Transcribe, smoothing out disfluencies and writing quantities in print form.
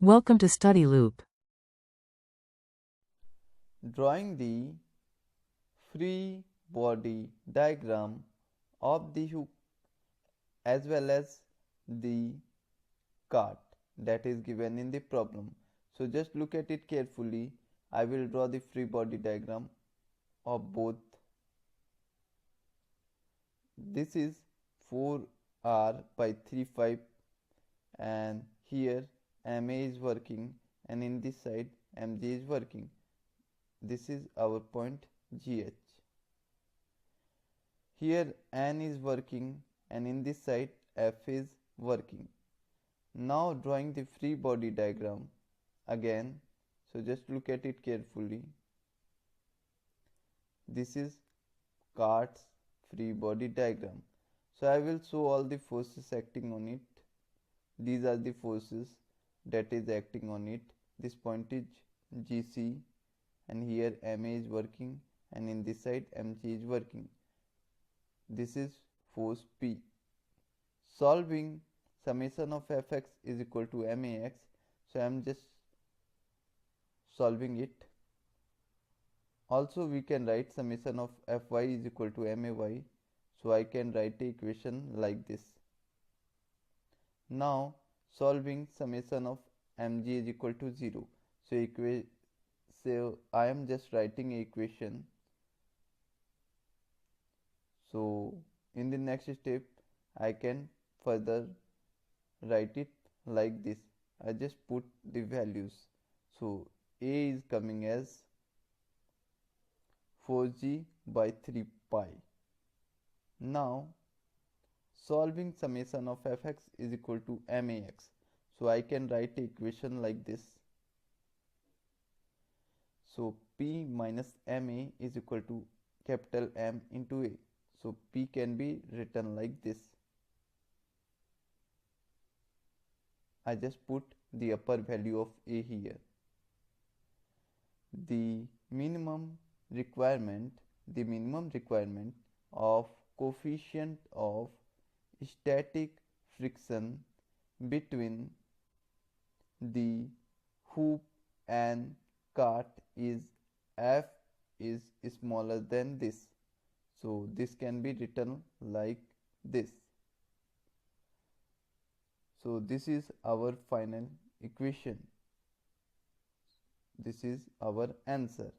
Welcome to Study Loop. Drawing the free body diagram of the hook as well as the cart that is given in the problem. So just look at it carefully. I will draw the free body diagram of both. This is 4R by 3/5 and here MA is working and in this side MG is working. This is our point GH. Here N is working and in this side F is working. Now drawing the free body diagram again. So just look at it carefully. This is cart's free body diagram. So I will show all the forces acting on it. These are the forces that is acting on it. This point is GC and here MA is working and in this side MG is working. This is force P. Solving summation of Fx is equal to Max. So I am just solving it. Also we can write summation of Fy is equal to May. So I can write the equation like this. Now solving summation of Mg is equal to 0. So I am just writing an equation. So in the next step I can further write it like this. I just put the values. So A is coming as 4g by 3 pi. Now solving summation of Fx is equal to Max. So I can write the equation like this. So P minus Ma is equal to capital M into A. So P can be written like this. I just put the upper value of A here. The minimum requirement of coefficient of static friction between the hoop and cart is F is smaller than this. So this can be written like this. So this is our final equation. This is our answer.